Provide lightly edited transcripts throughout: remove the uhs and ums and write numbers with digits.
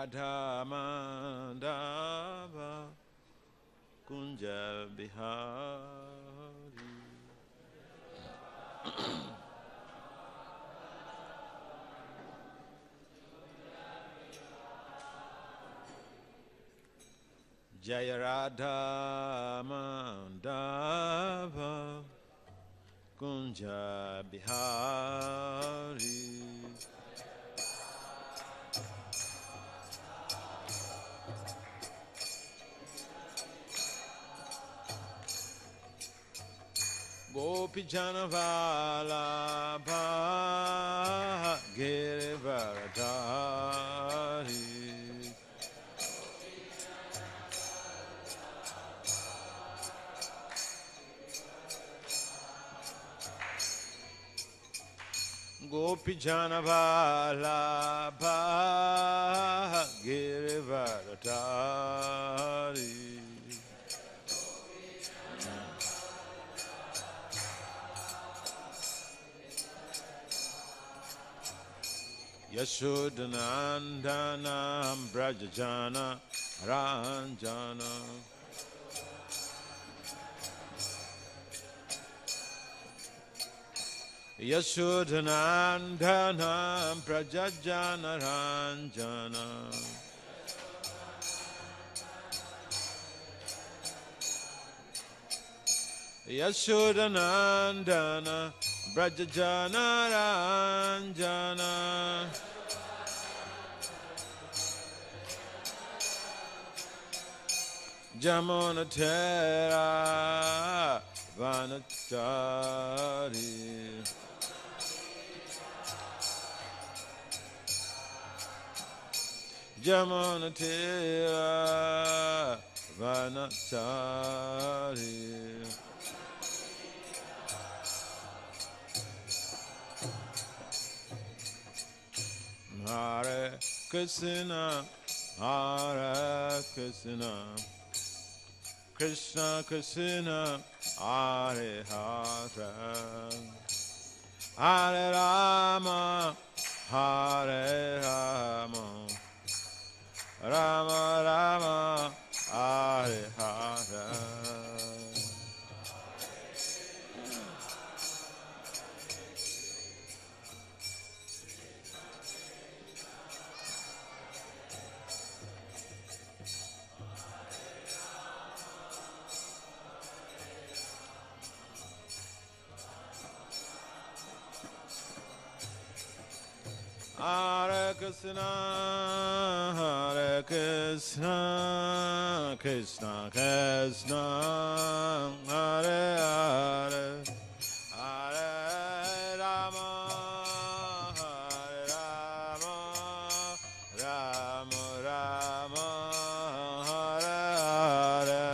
Radha Mandava Kunja Bihari. Jaya Radha Mandava Kunja Bihari. Gopi Janavalabha Girivaradhari. Gopi Janavalabha Girivaradhari. Yashodanandanam Brajajana Ranjana. Yashodanandanam Brajajana Ranjana. Yashodanandana Brajajana Ranjana. Jamunatera Vanachari. Jamunatera Vanachari. Hare Krishna, Hare Krishna, Krishna Krishna, Hare Hare, Hare Rama, Hare Rama, Rama Rama, Hare Hare. Hare Krishna, Hare Krishna, Krishna Krishna, Hare Hare, Hare Rama, Hare Rama, Rama Rama, Hare Hare.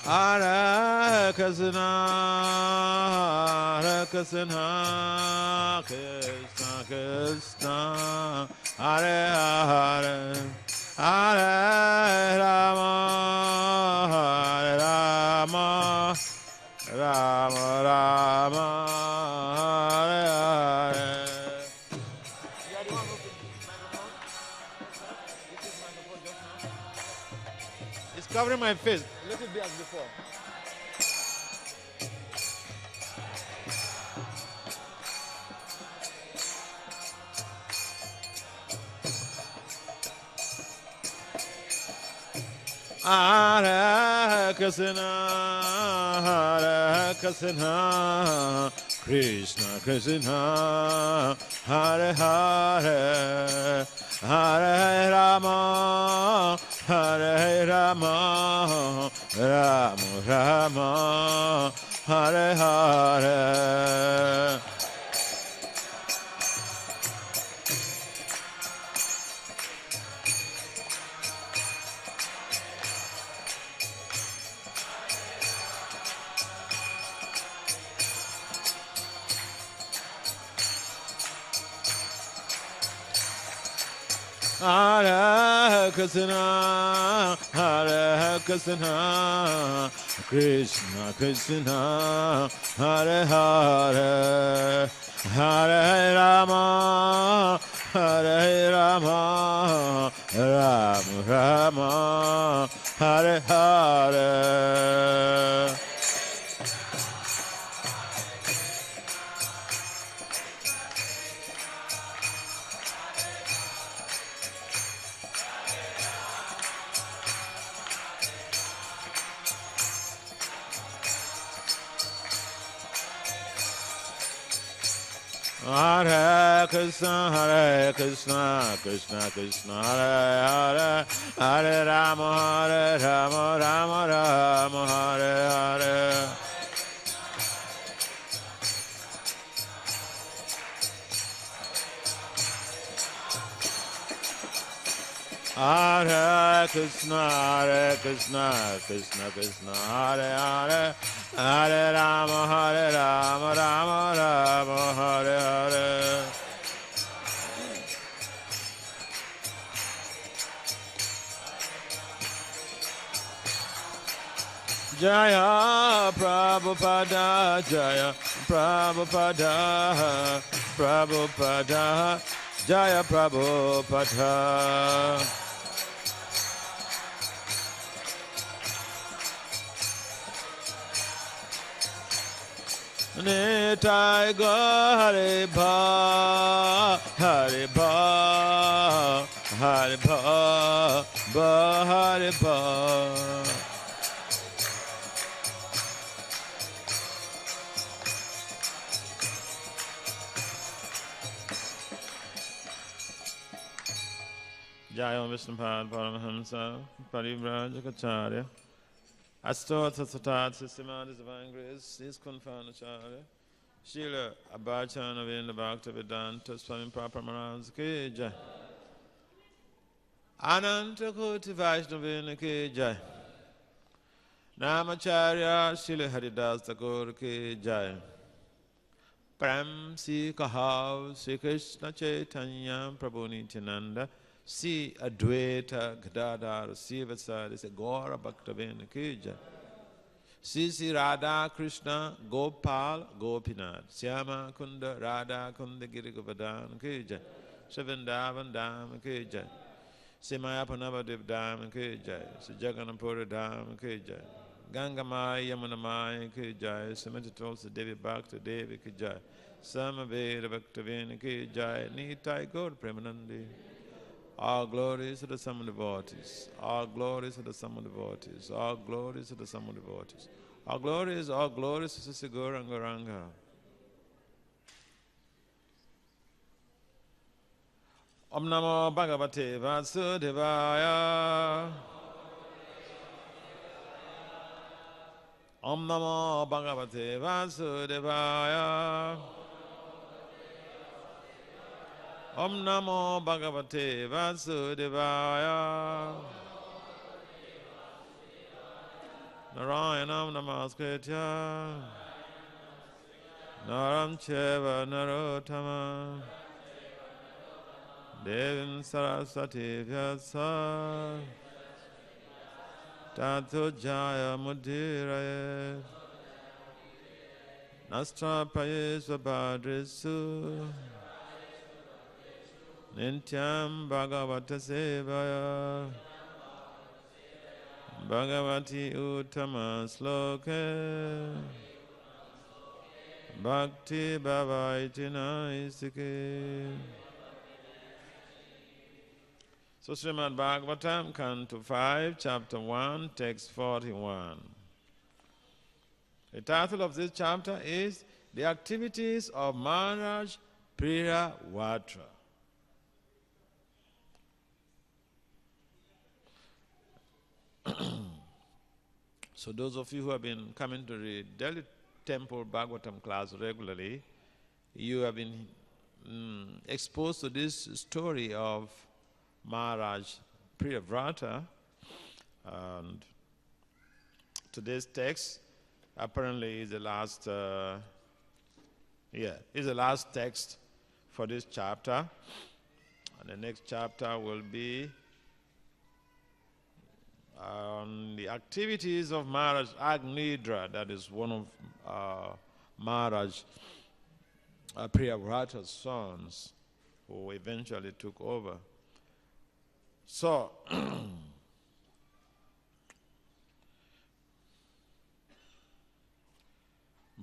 Hare Krishna, Hare Krishna, Krishna Krishna, Hare Hare, Hare Rama, Hare Rama, Rama Rama, Hare Hare. Yeah, do you want to move the microphone? This is microphone just now. It's covering my face. Let it be as before. Hare Krishna, Hare Krishna, Krishna Krishna, Hare Hare, Hare Rama, Hare Rama, Rama Rama, Hare Hare. Hare Krishna, Hare Krishna, Krishna Krishna, Hare Hare, Hare Rama, Hare Rama, Rama Rama, Hare Hare. Hare Krishna, Krishna Krishna, Hare Hare, Hare Rama, Rama Rama, Hare Hare. Hare Krishna, Krishna Krishna, Hare Hare, Hare Rama, Rama Rama, Hare Hare. Jaya Prabhupada, Jaya Prabhupada, Prabhupada, Jaya Prabhupada. Nitai go Hare Bha, Hare Bha, Hare Bha, Bha Hare Bha. Jaya Vishnupad Paramahamsa Parivrajacharya Astotha Satat Shrimad Divine Grace ISKCON Acharya Srila Abhacharya Vinda Bhakta Vedanta Swami Papa Maharaj Ki Jai Ananta Koti Vaishnavina Ki Jai Namacharya Srila Haridas Thakur Ki Jai Prem Si Kahav Sri Krishna Chaitanya Prabhu Nityananda Si Advaita Gadadhar Sivasari Se Gaura Bhaktavena Ki Jai Si Radha Krishna Gopal Gopinath Syama Kunda Radha Kunda Giri Govardhan Ki Jai Shavindavan Dham Ki Jai Si Mayapanavadev Dham Ki Jai Si Jagannapura Dham Ki Jai Gangamai Yamunamai Ki Jai Samantha Tulsi Devi Bhakta Devi Ki Jai Samaveda Bhaktavena Ki Jai Nitai Gaur Premanandi. All glories to the sum of devotees. All glories to the sum of devotees. All glories to the sum of devotees. All glories to Sisi Gauranga Ranga. Om Namo Bhagavate Vasudevaya. Om Namo Bhagavate Vasudevaya. Om Namo Bhagavate Vasudevaya. Narayanam Namaskritya Naram Cheva Narottama Devim Saraswati Vyasa Tato Jaya Mudiraye Nastra Payesva Bhadrisu Nityam Bhagavata Sevaya Bhagavati Uttama Sloke Bhakti Bhavaitina Isike. So Shrimad Bhagavatam, Canto 5, Chapter 1, Text 41. The title of this chapter is The Activities of Maharaj Priravatra. So those of you who have been coming to the Delhi Temple Bhagavatam class regularly, you have been exposed to this story of Maharaj Priyavrata, and today's text apparently is the last is the last text for this chapter. And The next chapter will be on the activities of Maharaj Agnidra, that is one of Maharaj Priyavrata's sons, who eventually took over. So,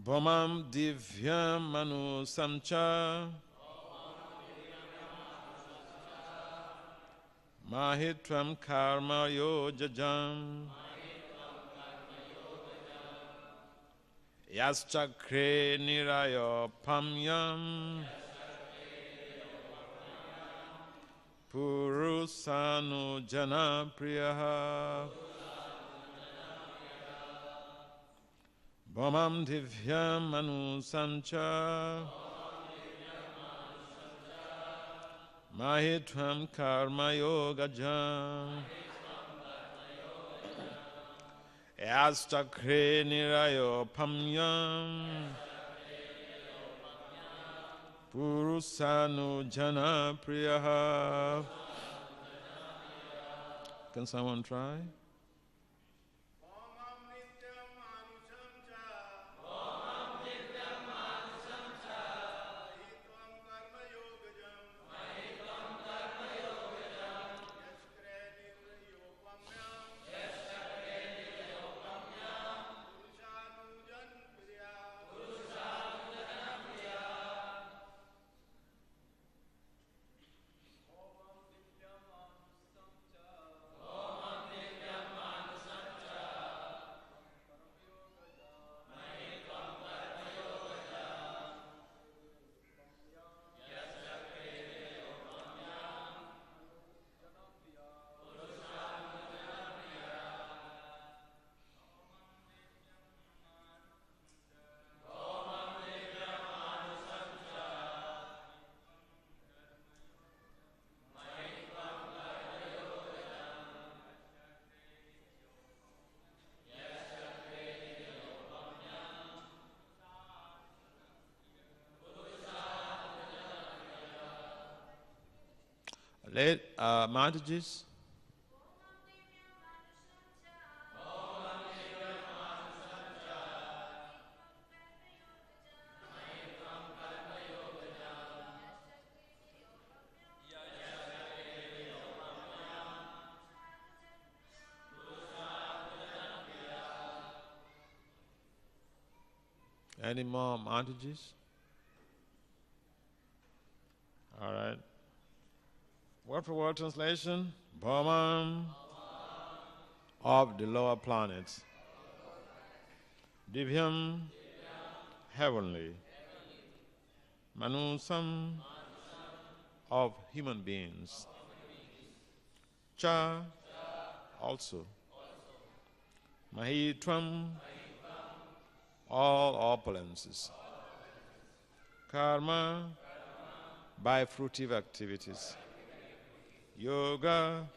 Bhamam Divyam Manu Samcha Mahitvam Karma Yojajam Yaschakre Nirayo Pamyam Purusanu Jana Priyaha Bhamam Divyam Manu Samcha Mahitvam Karma Yogajam Astakre Nirayo Pamyam Purusanu Jana Priyaha. Can someone try? Mataji's. Any more Mataji's? All right. Word for word translation, Brahman of the lower planets, Divyam, heavenly, Manusam, of human beings, Cha, also, Mahitvam, all opulences, Karma, by fruitive activities, Yoga,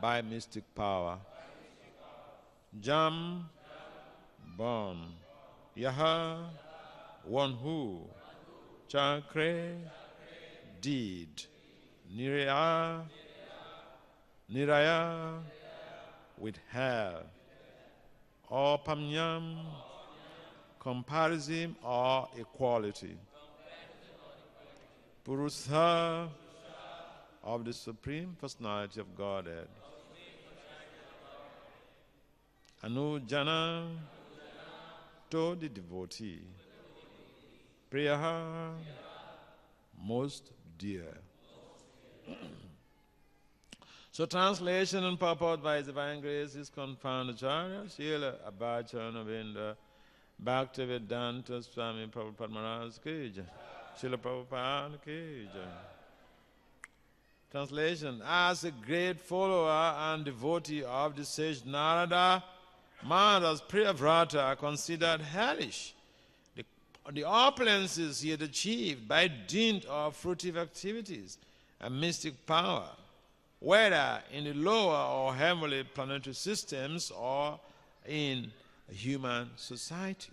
by mystic power. Jam, born. Yaha, one who. Chakre, deed. Niraya, with hair. Or pamyam, comparison or equality. Purusa, of the Supreme Personality of Godhead. Anujana, to the devotee. Priyaha, most dear. So translation and purport by His Divine Grace is confounded Acharya, Srila Abhacharanavinda, Bhaktivedanta Swami Prabhupada Maharaj Ki Jai, Srila Prabhupada Ki Jai. Translation: as a great follower and devotee of the sage Narada, Maharaj Priyavrata considered hellish the opulences he had achieved by dint of fruitive activities and mystic power, whether in the lower or heavenly planetary systems or in human society.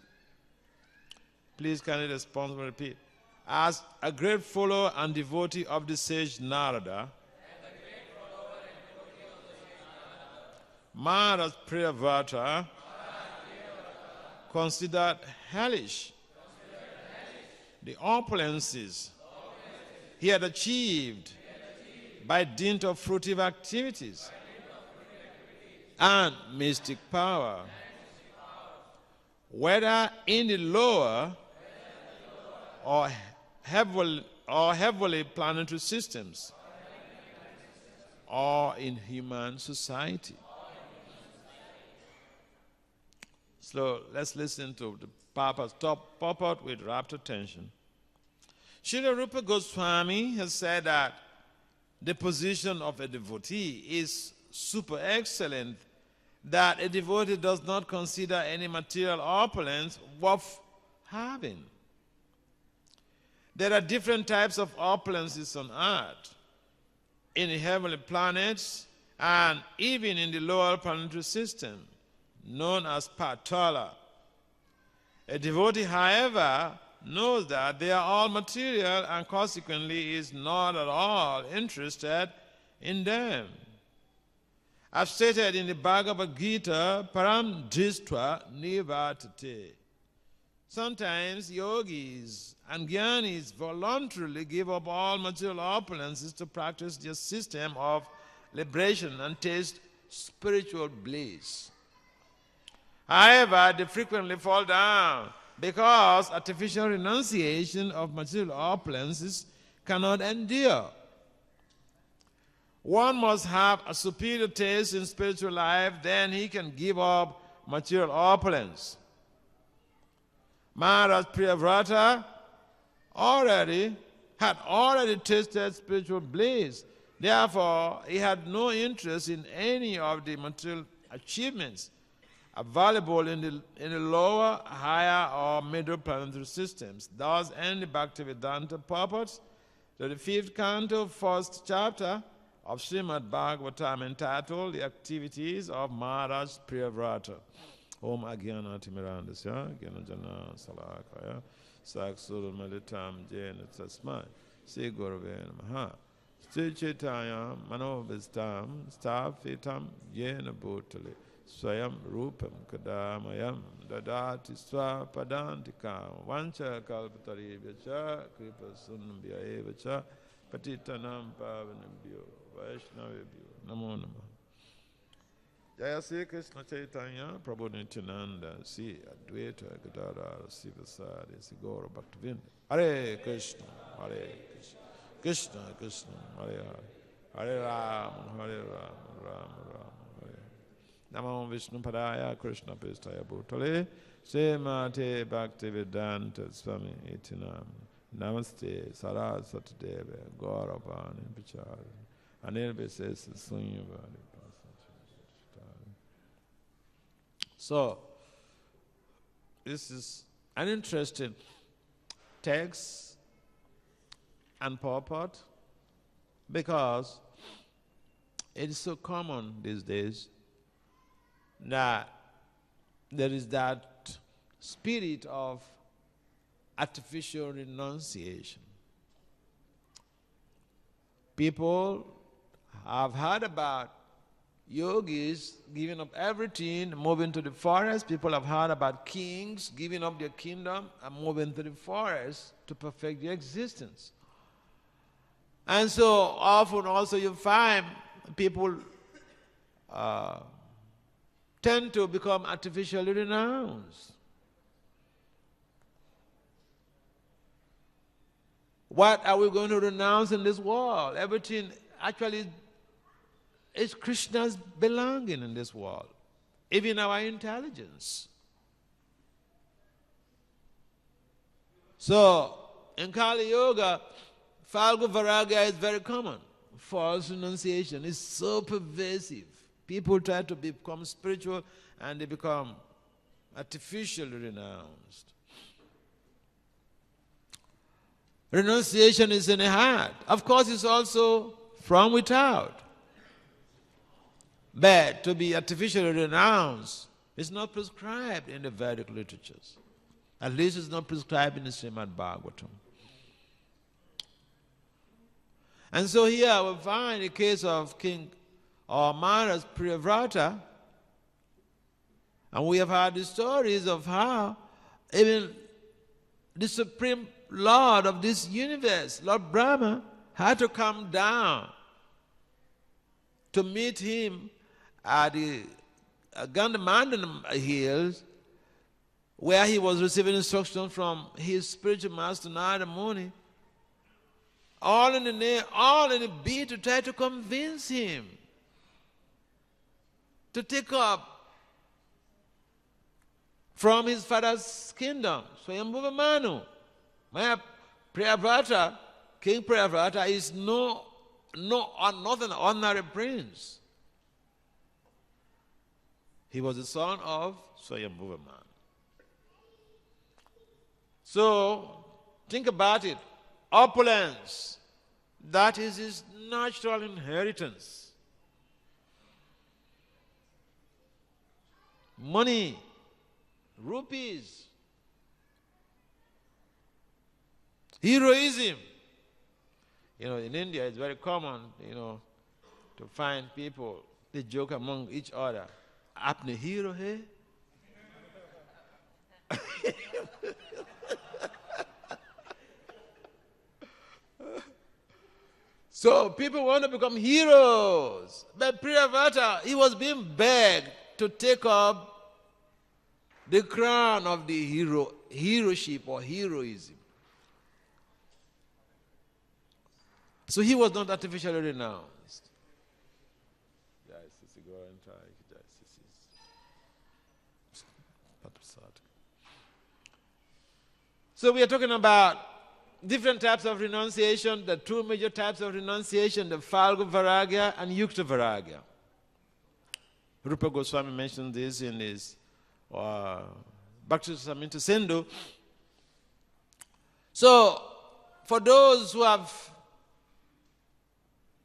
Please kindly responsibly repeat. as a great follower and devotee of the sage Narada, Maharaj Priyavrata considered hellish the opulences he had achieved by dint of fruitive activities and mystic power, whether in the lower or heavenly planetary systems or in human society. So let's listen to the Papa's top purport with rapt attention. Srila Rupa Goswami has said that the position of a devotee is super excellent, that a devotee does not consider any material opulence worth having. There are different types of opulences on earth, in the heavenly planets, and even in the lower planetary system, known as Patala. A devotee, however, knows that they are all material and consequently is not at all interested in them. I've stated in the Bhagavad Gita, Param Dristva Nivartate. Sometimes yogis and jnanis voluntarily give up all material opulences to practice their system of liberation and taste spiritual bliss. However, they frequently fall down because artificial renunciation of material opulences cannot endure. One must have a superior taste in spiritual life, then he can give up material opulence. Maharaj Priyavrata had already tasted spiritual bliss. Therefore, he had no interest in any of the material achievements available in the lower, higher, or middle planetary systems. Thus, end the Bhaktivedanta purports to the 5th canto, 1st chapter of Shrimad Bhagavatam, entitled The Activities of Maharaj Priyavrata. Om Agyana Timirandasya, Gyanajana Salakaya, Saksuru Meditam Jena Tasmai, Sri Gurave Namaha, Sri Chaitanya Manovistam, Stafitam Jena Bhutali, Swayam Rupam Kadamayam, Dadati Swa Padantikam, Vancha Kalpatari Vacha, Kripa Sunambhya Evacha, Patitanam Pavanabhyo, Vaishnavibhyo, Namo Namah. Jaya Sri Krishna Chaitanya, Prabhu Nityananda, Sri Advaita Gadadhara, Sivasadi, Sri Gaura Bhaktivinoda. Hare Krishna, Hare Krishna, Krishna Krishna, Hare Hare, Hare Rama, Hare Rama, Rama Rama, Hare Hare. Namo Vishnu Padaya, Krishna Pistaya Bhutale, Srimate Bhaktivedanta Swami Itinam, Namaste Saraswati Deva, Gauravani Pichari, Anirvisesa Sunyavadi. So, this is an interesting text and purport because it is so common these days that there is that spirit of artificial renunciation. People have heard about yogis giving up everything, moving to the forest. People have heard about kings giving up their kingdom and moving to the forest to perfect their existence. And so often also you find people tend to become artificially renounced. What are we going to renounce in this world? Everything actually is Krishna's belonging in this world, even our intelligence. So, in Kali Yoga, Falgu Varaga is very common. False renunciation is so pervasive. People try to become spiritual and they become artificially renounced. Renunciation is in the heart. Of course, it's also from without. But to be artificially renounced is not prescribed in the Vedic literatures. At least it's not prescribed in the Shrimad Bhagavatam. And so here we find the case of King or Mara's Priyavrata, and we have heard the stories of how even the Supreme Lord of this universe, Lord Brahma, had to come down to meet him at the Gandhamandan hills, where he was receiving instruction from his spiritual master Narada Muni, all in the bid to try to convince him to take up from his father's kingdom. Swayambhuva Manu, my Priyavrata, King Priyavrata, is not an ordinary prince. He was the son of Swayambhuva Manu. So, think about it. Opulence, that is his natural inheritance. Money, rupees, heroism. In India it's very common, to find people, they joke among each other. Apne hero hai? So people want to become heroes. But Priyavrata, he was being begged to take up the crown of the heroship or heroism. So he was not artificially renounced. So we are talking about different types of renunciation, the two major types of renunciation, the Phalgu Vairagya and Yukta Vairagya. Rupa Goswami mentioned this in his Bhakti Samhita Sindhu. So, for those who have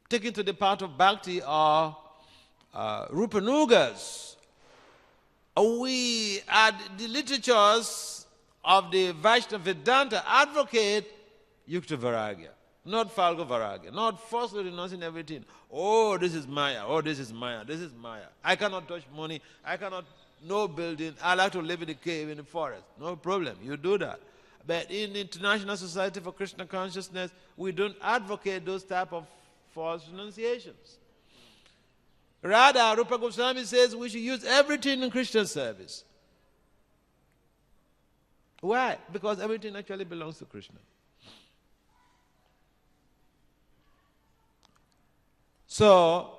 taken to the path of Bhakti or Rupanugas, we at the literatures of the Vaishnava Vedanta advocate Yukta Vairagya, not Phalgu Vairagya, not falsely renouncing everything. Oh, this is Maya. Oh, this is Maya. This is Maya. I cannot touch money. I cannot, no building. I like to live in a cave in the forest. No problem. You do that. But in the International Society for Krishna Consciousness, we don't advocate those type of false renunciations. Rather, Rupa Goswami says we should use everything in Krishna service. Why? Because everything actually belongs to Krishna. So,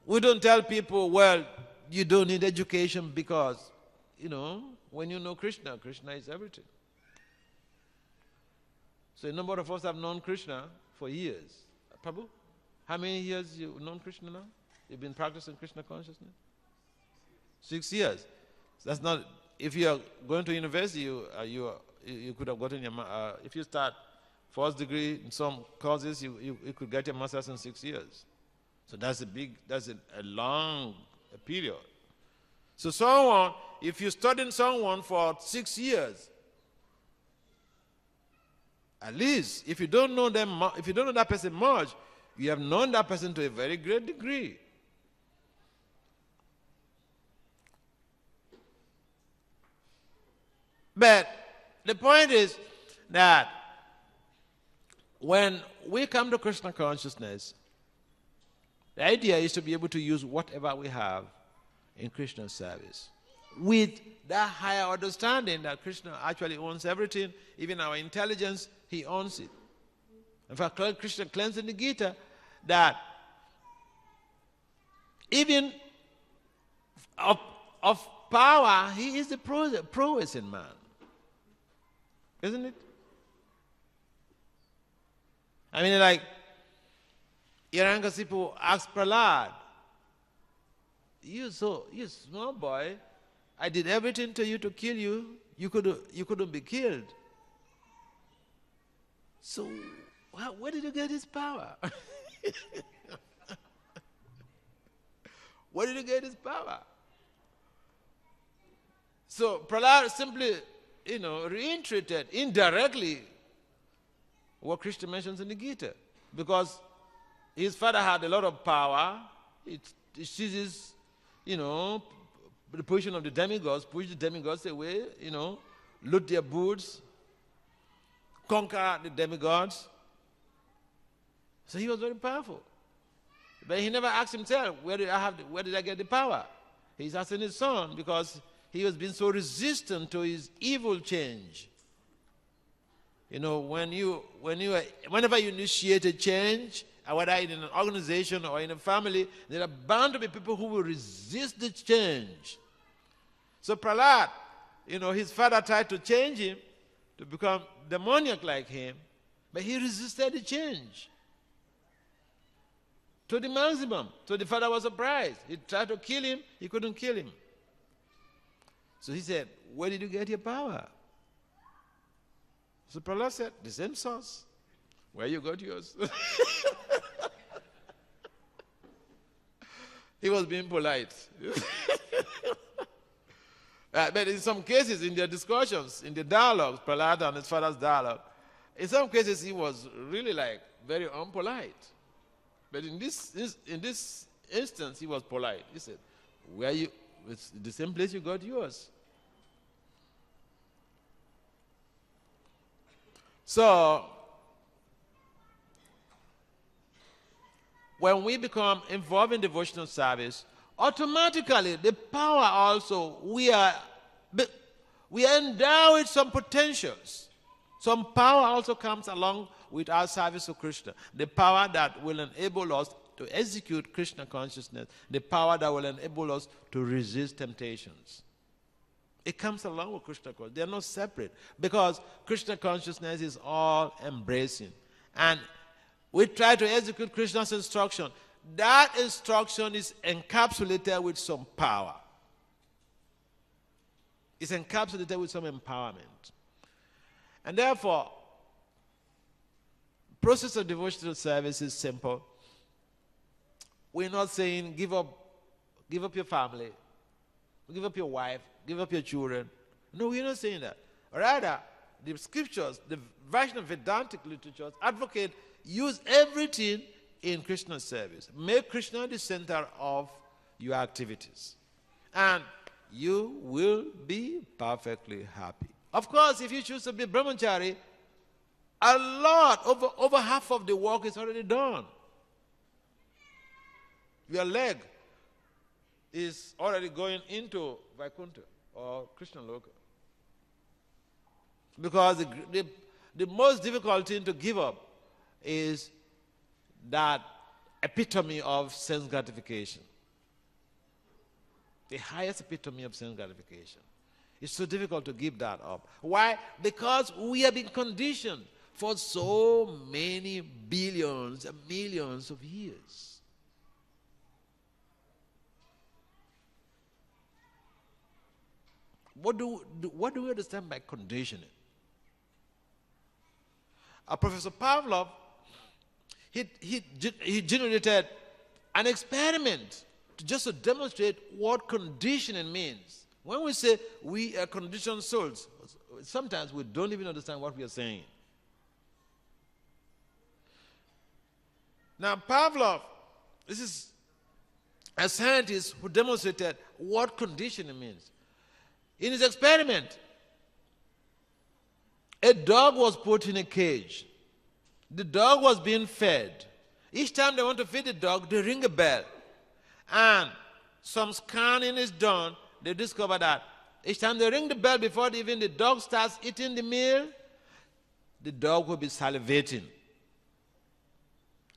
we don't tell people, well, you don't need education because, when you know Krishna, Krishna is everything. So a number of us have known Krishna for years. Prabhu, how many years you've known Krishna now? You've been practicing Krishna consciousness? 6 years. So that's not, if you are going to university, you could have gotten your, if you start first degree in some courses, you could get your master's in 6 years. So that's a long period. So someone, if you study someone for 6 years, at least, if you don't know them, if you don't know that person much, you have known that person to a very great degree. But the point is that when we come to Krishna consciousness, the idea is to be able to use whatever we have in Krishna's service with that higher understanding that Krishna actually owns everything, even our intelligence, he owns it. In fact, Krishna claims in the Gita that even of power, he is the prowess in man. Isn't it? I mean, like, Hiranyakasipu asked Prahlad, you small boy, I did everything to you to kill you. You couldn't be killed. So, where did you get this power? Where did you get this power? So, Prahlad simply, reiterated indirectly what Krishna mentions in the Gita. Because his father had a lot of power. It seizes, the position of the demigods, push the demigods away, loot their boots, conquer the demigods. So he was very powerful. But he never asked himself, where did I get the power? He's asking his son because he was being so resistant to his evil change. Whenever you initiate a change, whether in an organization or in a family, there are bound to be people who will resist the change. So Prahlad, his father tried to change him to become demoniac like him, but he resisted the change to the maximum. So the father was surprised. He tried to kill him, he couldn't kill him. So he said, where did you get your power? So Prahlad said, the same source. Where you got yours? He was being polite. But in some cases, in their discussions, in the dialogues, Prahlad and his father's dialogue, in some cases he was really very unpolite. But in this instance, he was polite. He said, it's the same place you got yours. So, when we become involved in devotional service, automatically the power also, we are endowed with some potentials. Some power also comes along with our service to Krishna. The power that will enable us to execute Krishna consciousness. The power that will enable us to resist temptations. It comes along with Krishna consciousness. They are not separate because Krishna consciousness is all embracing. And we try to execute Krishna's instruction. That instruction is encapsulated with some power. It's encapsulated with some empowerment. And therefore, process of devotional service is simple. We're not saying give up your family, give up your wife, give up your children. No, we're not saying that. Rather, the scriptures, the Vaishnava Vedantic literatures advocate use everything in Krishna's service. Make Krishna the center of your activities. And you will be perfectly happy. Of course, if you choose to be brahmachari, a lot, over half of the work is already done. Your leg is already going into Vaikuntha or Krishna Loka. Because the most difficult thing to give up is that epitome of sense gratification. The highest epitome of sense gratification. It's so difficult to give that up. Why? Because we have been conditioned for so many billions and millions of years. What do we understand by conditioning? Professor Pavlov, he generated an experiment just to demonstrate what conditioning means. When we say we are conditioned souls, sometimes we don't even understand what we are saying. Now, Pavlov, this is a scientist who demonstrated what conditioning means. In his experiment, a dog was put in a cage. The dog was being fed. Each time they want to feed the dog, they ring a bell. And some scanning is done. They discover that each time they ring the bell before even the dog starts eating the meal, the dog will be salivating.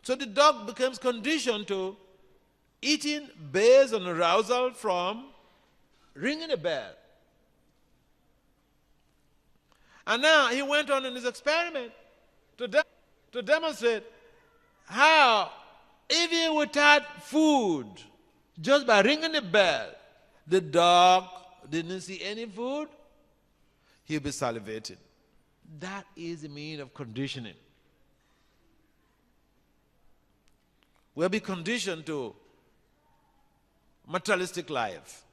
So the dog becomes conditioned to eating based on arousal from ringing a bell. And now he went on in his experiment to demonstrate how even without food, just by ringing the bell, the dog didn't see any food, he'll be salivating. That is the meaning of conditioning. We'll be conditioned to materialistic life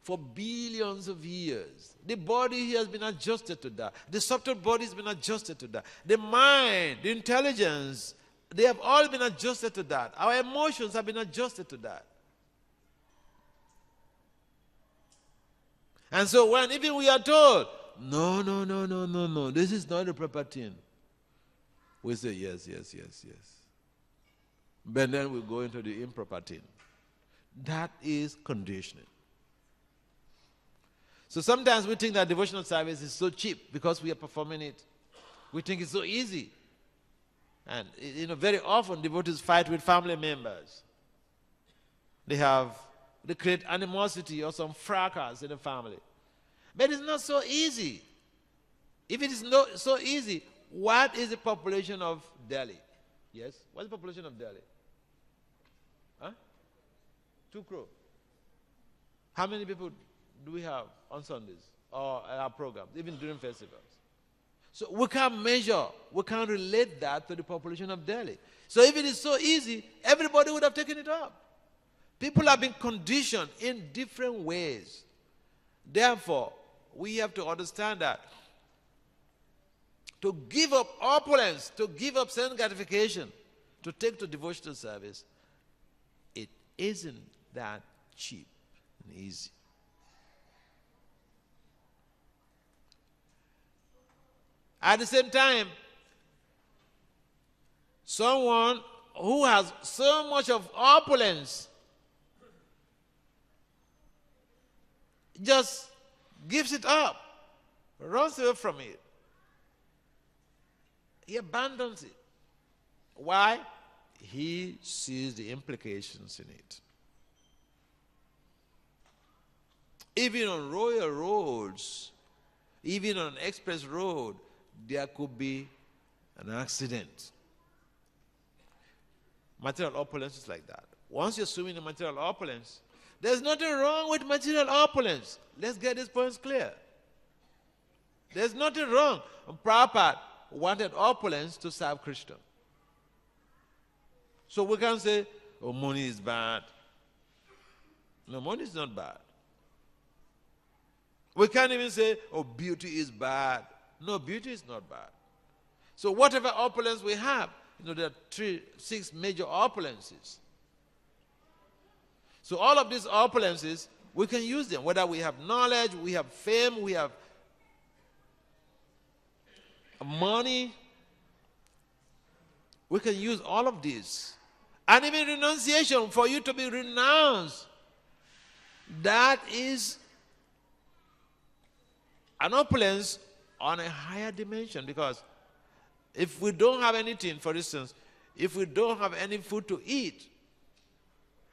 for billions of years. The body has been adjusted to that. The subtle body has been adjusted to that. The mind, the intelligence They have all been adjusted to that. Our emotions have been adjusted to that. And so when even we are told, no, this is not the proper thing, we say yes. But then we go into the improper thing. That is conditioning. So sometimes we think that devotional service is so cheap because we are performing it. We think it's so easy. And very often devotees fight with family members. They create animosity or some fracas in the family. But it's not so easy. If it is not so easy, what is the population of Delhi? Yes? What's the population of Delhi? 2 crore. How many people do we have on Sundays or at our programs, even during festivals? So we can't measure, we can't relate that to the population of Delhi. So if it is so easy, everybody would have taken it up. People have been conditioned in different ways. Therefore, we have to understand that to give up opulence, to give up sense gratification, to take to devotional service, it isn't that cheap and easy. At the same time, someone who has so much of opulence just gives it up, runs away from it. He abandons it. Why? He sees the implications in it. Even on royal roads, even on an express road, there could be an accident. Material opulence is like that. Once you're swimming in material opulence, there's nothing wrong with material opulence. Let's get these points clear. There's nothing wrong. Prabhupada wanted opulence to serve Krishna. So we can't say, oh, money is bad. No, money is not bad. We can't even say, oh, beauty is bad. No, beauty is not bad. So whatever opulence we have, there are 6 major opulences. So all of these opulences, we can use them. Whether we have knowledge, we have fame, we have money, we can use all of these. And even renunciation, for you to be renounced, that is an opulence on a higher dimension. Because if we don't have anything, for instance, if we don't have any food to eat,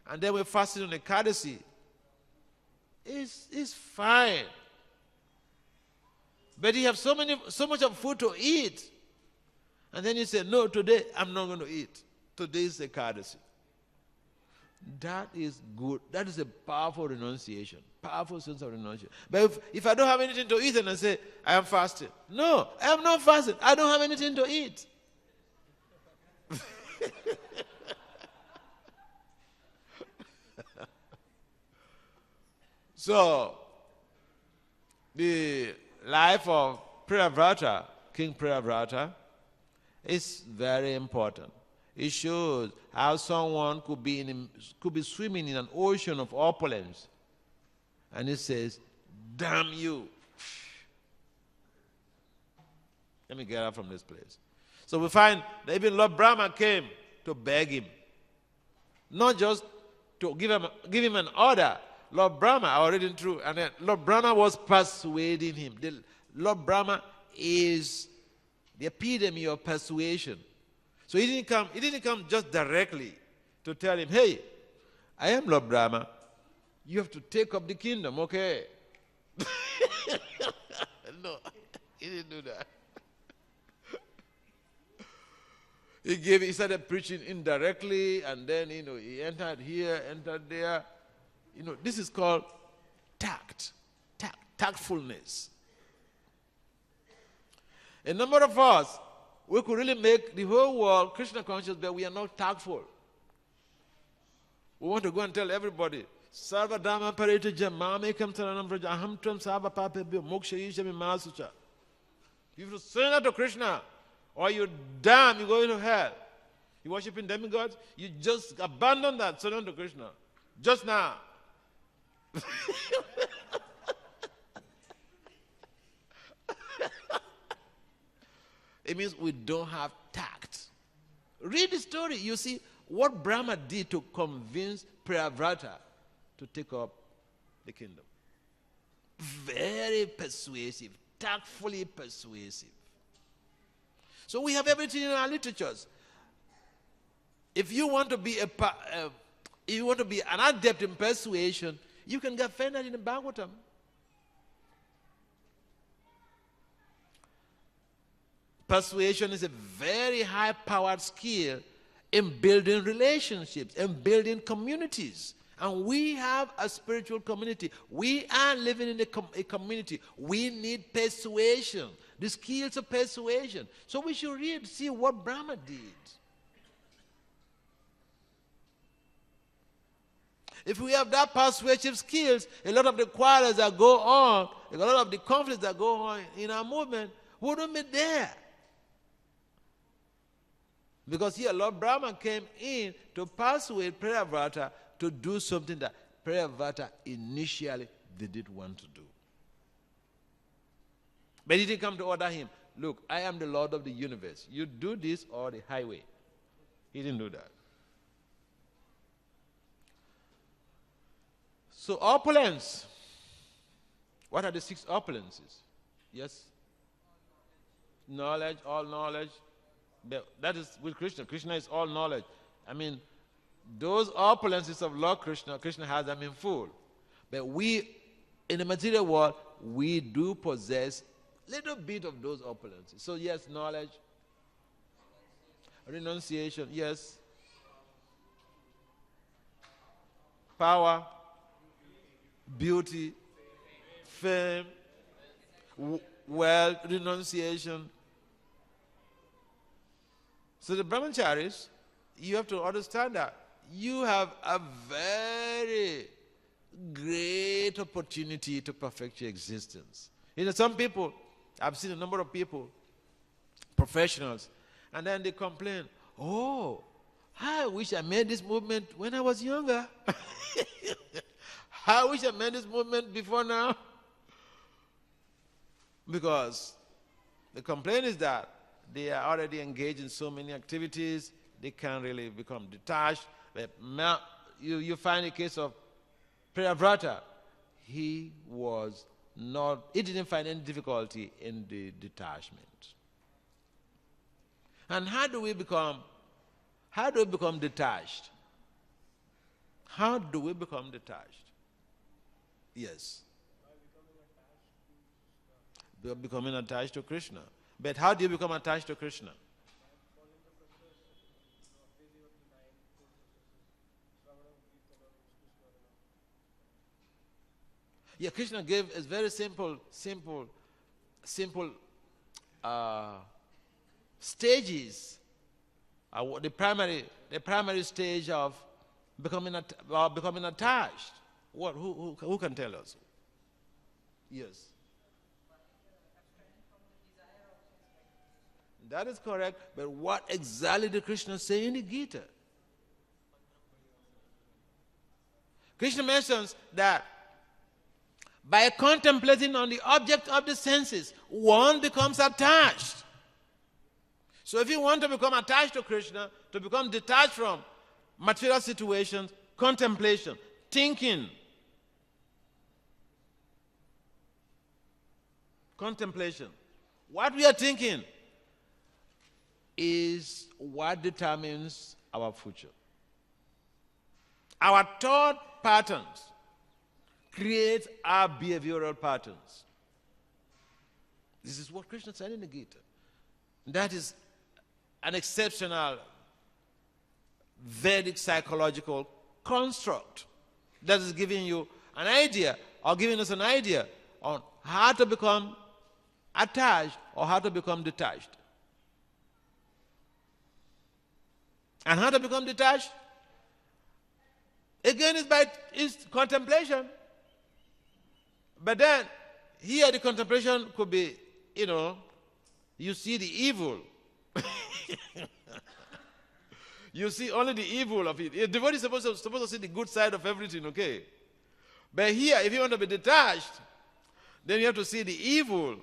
and then we're fasting on Ekadasi, it's fine. But you have so much of food to eat, and then you say, no, today I'm not going to eat. Today is Ekadasi. That is good. That is a powerful renunciation, powerful sense of renunciation. But if I don't have anything to eat and I say, I am fasting. No, I am not fasting. I don't have anything to eat. So, the life of Priyavrata, King Priyavrata, is very important. It shows how someone could be swimming in an ocean of opulence. And it says, damn you. Let me get out from this place. So we find that even Lord Brahma came to beg him. Not just to give him an order. Lord Brahma, I read it through, and then Lord Brahma was persuading him. Lord Brahma is the epitome of persuasion. So he didn't come just directly to tell him, hey, I am Lord Brahma. You have to take up the kingdom, okay? No, he didn't do that. He started preaching indirectly, and then, he entered here, entered there. This is called tactfulness. A number of us, we could really make the whole world Krishna conscious, but we are not tactful. We want to go and tell everybody, Sarva Dhamma Parita Jamame Kam Taranam Vraja Aham Tram Sarva Papebyo Moksha Yishami Masucha. You have to surrender to Krishna, or you're damned, you go into hell. You worshiping demigods? You just abandon that, surrender to Krishna. Just now. It means we don't have tact. Read the story. You see what Brahma did to convince Priyavrata to take up the kingdom. Very persuasive, tactfully persuasive. So we have everything in our literatures. If you want to be an adept in persuasion, you can get found in the Bhagavatam. Persuasion is a very high-powered skill in building relationships, in building communities. And we have a spiritual community. We are living in a community. We need persuasion, the skills of persuasion. So we should read, see what Brahma did. If we have that persuasive skills, a lot of the quarrels that go on, a lot of the conflicts that go on in our movement wouldn't be there. Because here, Lord Brahma came in to persuade Priyavrata to do something that Priyavrata initially didn't want to do. But he didn't come to order him. Look, I am the Lord of the universe. You do this or the highway. He didn't do that. So opulence. What are the 6 opulences? Yes? Knowledge, all knowledge. That is with Krishna. Krishna is all knowledge. I mean, those opulences of Lord Krishna, Krishna has them in full. But we, in the material world, we do possess a little bit of those opulences. So yes, knowledge, renunciation, yes. Power, beauty, fame, wealth, renunciation. So the brahmacharis, you have to understand that you have a very great opportunity to perfect your existence. You know, some people, I've seen a number of people, professionals, and then they complain, oh, I wish I made this movement when I was younger. I wish I made this movement before now. Because the complaint is that they are already engaged in so many activities, they can't really become detached. But now you find a case of Priyavrata. He didn't find any difficulty in the detachment. And how do we become detached? How do we become detached? Yes. Becoming attached to Krishna. But how do you become attached to Krishna? Yeah, Krishna gave a very simple stages. The primary stage of becoming attached. What? Who can tell us? Yes. That is correct, but what exactly did Krishna say in the Gita? Krishna mentions that by contemplating on the object of the senses, one becomes attached. So if you want to become attached to Krishna, to become detached from material situations, contemplation, thinking, contemplation, what we are thinking is what determines our future. Our thought patterns create our behavioral patterns. This is what Krishna said in the Gita. That is an exceptional Vedic psychological construct that is giving you an idea, or giving us an idea on how to become attached or how to become detached. And how to become detached? Again, is contemplation. But then, here the contemplation could be, you see the evil. You see only the evil of it. A devotee is supposed to see the good side of everything, okay? But here, if you want to be detached, then you have to see the evil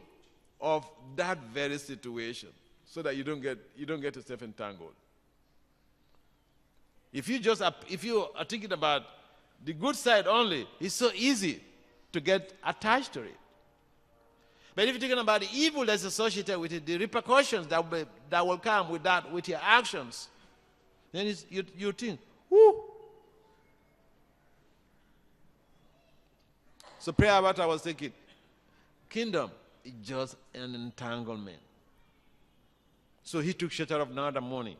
of that very situation so that you don't get yourself entangled. If you are thinking about the good side only, it's so easy to get attached to it. But if you're thinking about the evil that's associated with it, the repercussions that will come with that, with your actions, then you think, whoo. So prayer what I was thinking, kingdom is just an entanglement. So he took shelter of Narada Muni.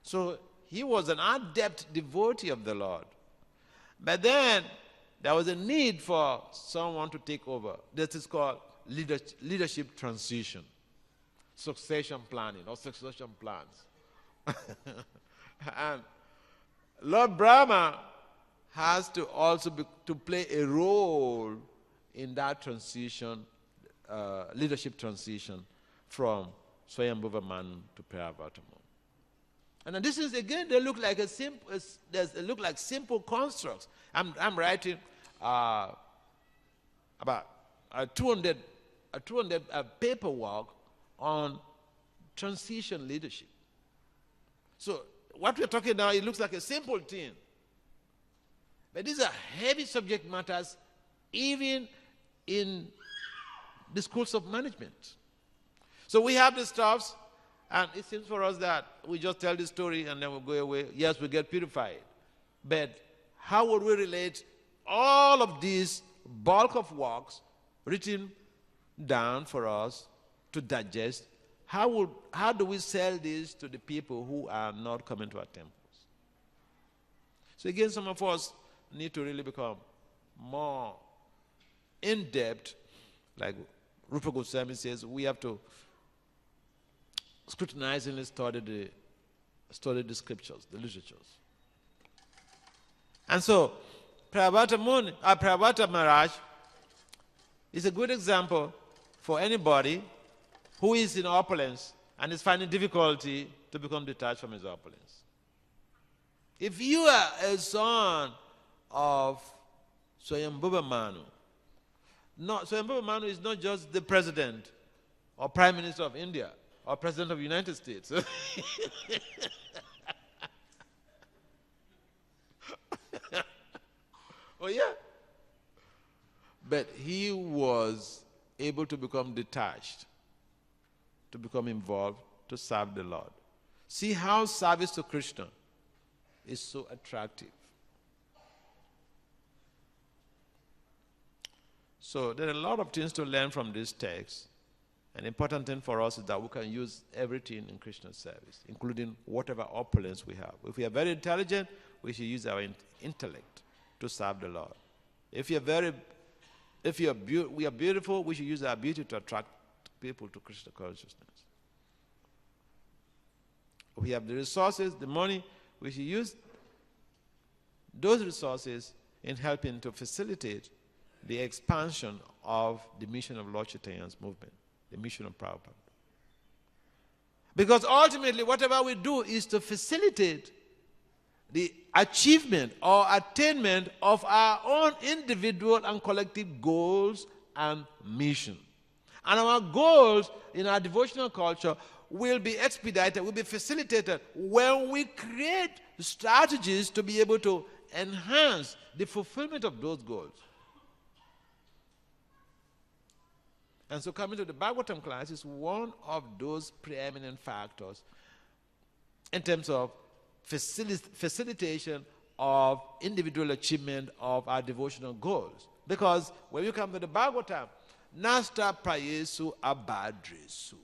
So he was an adept devotee of the Lord. But then there was a need for someone to take over. This is called leadership transition, succession planning or succession plans. And Lord Brahma has to also to play a role in that transition, leadership transition from Swayambhuva Manu to Prabhupada. And this is again, they look like simple constructs. I'm writing about a 200 paperwork on transition leadership. So what we're talking now, it looks like a simple thing. But these are heavy subject matters, even in the schools of management. So we have the stuffs, and it seems for us that we just tell the story and then we'll go away. Yes, we get purified. But how would we relate all of these bulk of works written down for us to digest? How do we sell this to the people who are not coming to our temples? So again, some of us need to really become more in-depth. Like Rupa Goswami says, we have to scrutinizingly study the scriptures, the literatures. And so, Prabhupada Maharaj is a good example for anybody who is in opulence and is finding difficulty to become detached from his opulence. If you are a son of Swayambhuva Manu, Swayambhuva Manu is not just the president or prime minister of India or president of the United States. Oh yeah. But he was able to become detached, to become involved, to serve the Lord. See how service to Krishna is so attractive. So there are a lot of things to learn from this text. An important thing for us is that we can use everything in Krishna's service, including whatever opulence we have. If we are very intelligent, we should use our intellect to serve the Lord. If we are beautiful, we should use our beauty to attract people to Krishna consciousness. If we have the resources, the money, we should use those resources in helping to facilitate the expansion of the mission of Lord Chaitanya's movement, the mission of Prabhupada. Because ultimately, whatever we do is to facilitate the achievement or attainment of our own individual and collective goals and mission. And our goals in our devotional culture will be expedited, will be facilitated when we create strategies to be able to enhance the fulfillment of those goals. And so coming to the Bhagavatam class is one of those preeminent factors in terms of facilitation of individual achievement of our devotional goals. Because when you come to the Bhagavatam, Nasta Prayesu Abhadresu.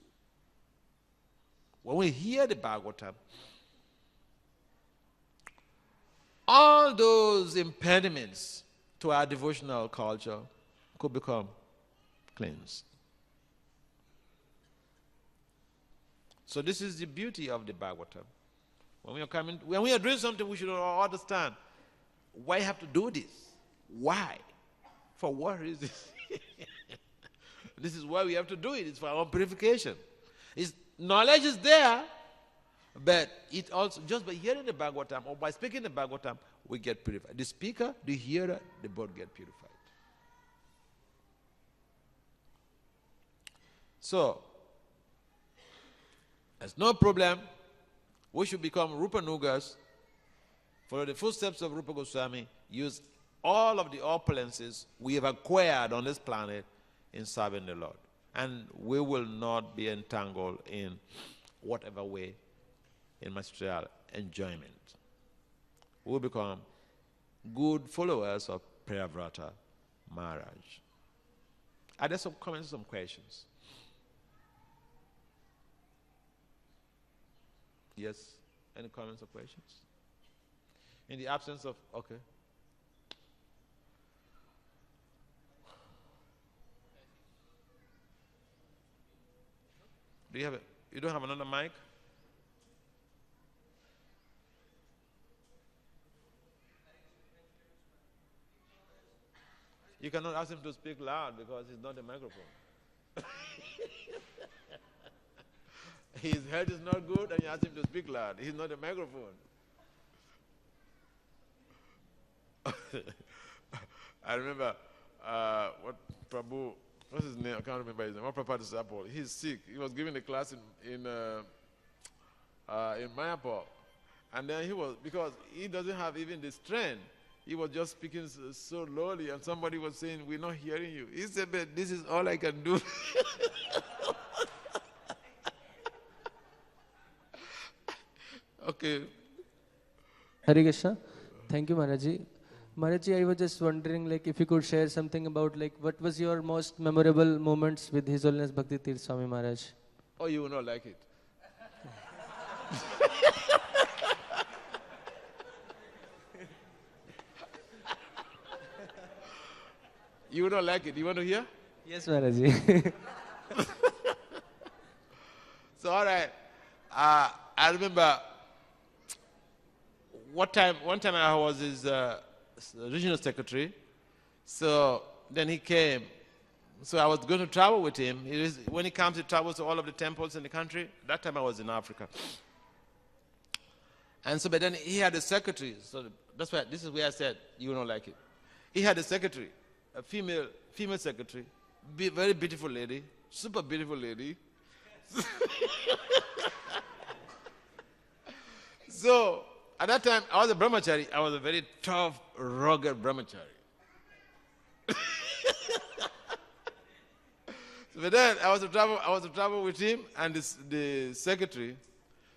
When we hear the Bhagavatam, all those impediments to our devotional culture could become cleansed. So this is the beauty of the Bhagavatam. When we are doing something, we should understand why you have to do this. Why? For what reason? This is why we have to do it. It's for our purification. Knowledge is there, But it also, just by hearing the Bhagavatam or by speaking the Bhagavatam, we get purified. The speaker, the hearer, they both get purified. So, there's no problem. We should become Rupa Nugas, follow the footsteps of Rupa Goswami, use all of the opulences we have acquired on this planet in serving the Lord. And we will not be entangled in whatever way in material enjoyment. We will become good followers of Priyavrata Maharaj. Are there some comments, some questions? Yes? Any comments or questions? In the absence of, okay. Do you have you don't have another mic? You cannot ask him to speak loud because he's not a microphone. His head is not good and you ask him to speak loud. He's not a microphone. I remember what Prabhu, what's his name? I can't remember his name. What Prabhupada Sapol. He's sick. He was giving a class in Mayapur. And then he was, because he doesn't have even the strength, he was just speaking so lowly, and somebody was saying, "We're not hearing you." He said, "But this is all I can do." Okay. Hare Krishna. Thank you, Maharaji. Maharaji, I was just wondering, like, if you could share something about, like, what was your most memorable moments with His Holiness Bhakti Tirth Swami Maharaj? Oh, you will not like it. You will not like it. You want to hear? Yes, Maharaji. So, all right. I remember one time I was his regional secretary. So then he came. So I was going to travel with him. When he comes, he travels to all of the temples in the country. That time I was in Africa. And so, but then he had a secretary. So that's why, this is where I said, you will not like it. He had a secretary, a female secretary, very beautiful lady, super beautiful lady. So, at that time, I was a brahmachari. I was a very tough, rugged brahmachari. So, but then I was to travel with him and the secretary.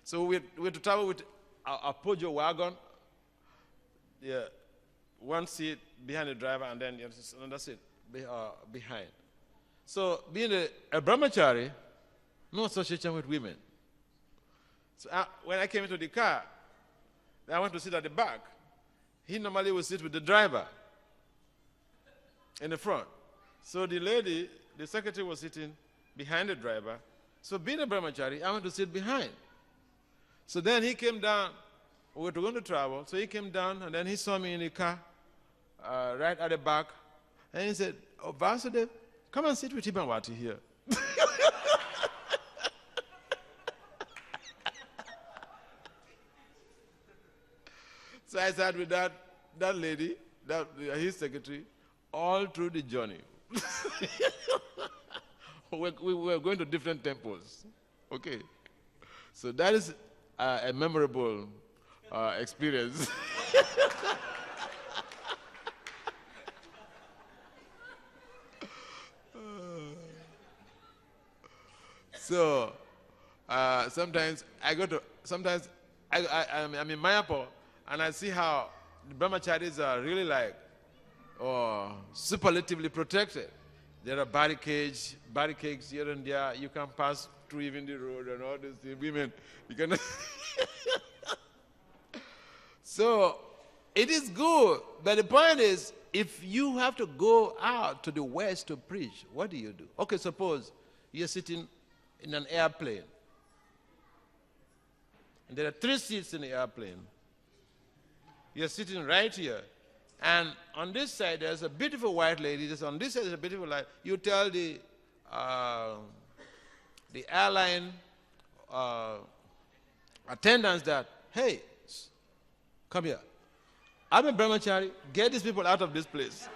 So we had to travel with a Pojo wagon. Yeah, one seat behind the driver, and then another seat behind. So, being a brahmachari, no association with women. So when I came into the car, I went to sit at the back. He normally would sit with the driver in the front. So the lady, the secretary, was sitting behind the driver. So being a brahmachari, I went to sit behind. So then he came down. We were going to travel. So he came down, and then he saw me in the car right at the back. And he said, "Oh, Vasudev, come and sit with Himawati here." So I sat with that lady, his secretary, all through the journey. We were going to different temples. Okay. So that is a memorable experience. So sometimes I'm in Mayapur, and I see how the brahmacharis are really like superlatively protected. There are barricades here and there. You can pass through even the road and all these things. Women, you cannot. So it is good, but the point is, if you have to go out to the west to preach, what do you do? Okay, suppose you're sitting in an airplane, and there are 3 seats in the airplane. You're sitting right here, and on this side there's a beautiful white lady. On this side there's a beautiful light. You tell the airline attendants that, hey, come here. I'm a brahmachari. Get these people out of this place.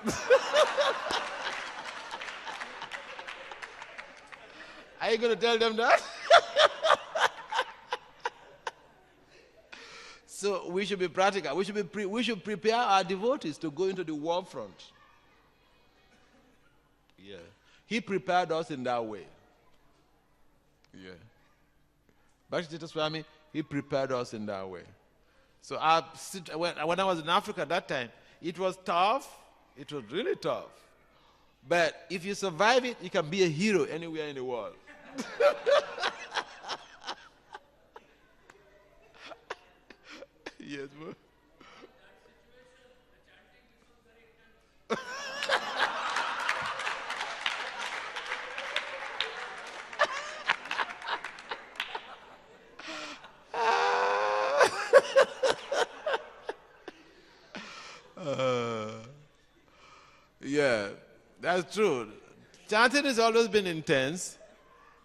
Are you going to tell them that? So we should be practical. We should prepare our devotees to go into the war front. Yeah. He prepared us in that way. Yeah. Bhakti Swami, he prepared us in that way. So when I was in Africa at that time, it was tough. It was really tough. But if you survive it, you can be a hero anywhere in the world. Yes, bro. Yeah, that's true. Chanting has always been intense,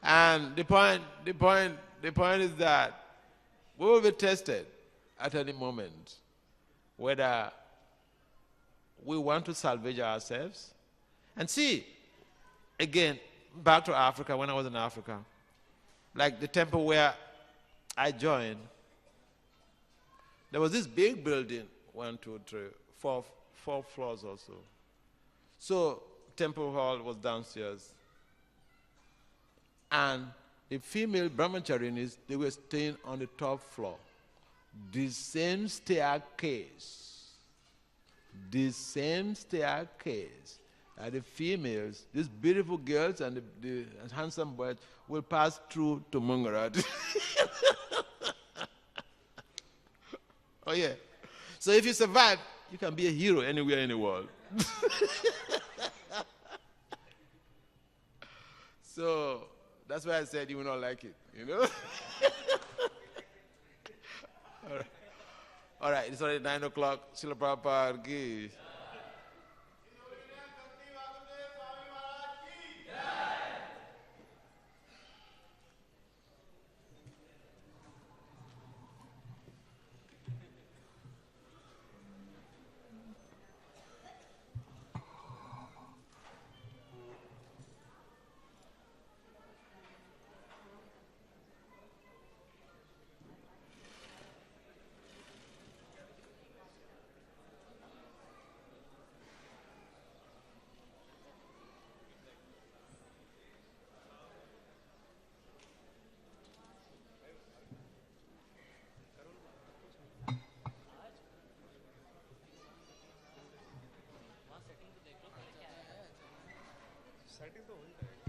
and the point is that we will be tested at any moment, whether we want to salvage ourselves. And see, again, back to Africa, when I was in Africa, like the temple where I joined, there was this big building, 1, 2, 3, 4 floors or so. So temple hall was downstairs. And the female brahmacharinis, they were staying on the top floor. The same staircase that the females, these beautiful girls and the handsome boys, will pass through to Mungarat. Oh yeah. So if you survive, you can be a hero anywhere in the world. So that's why I said you will not like it, you know? All right, it's already 9 o'clock. Srila Prabhupada ki. Setting तो हो ही जाएगा।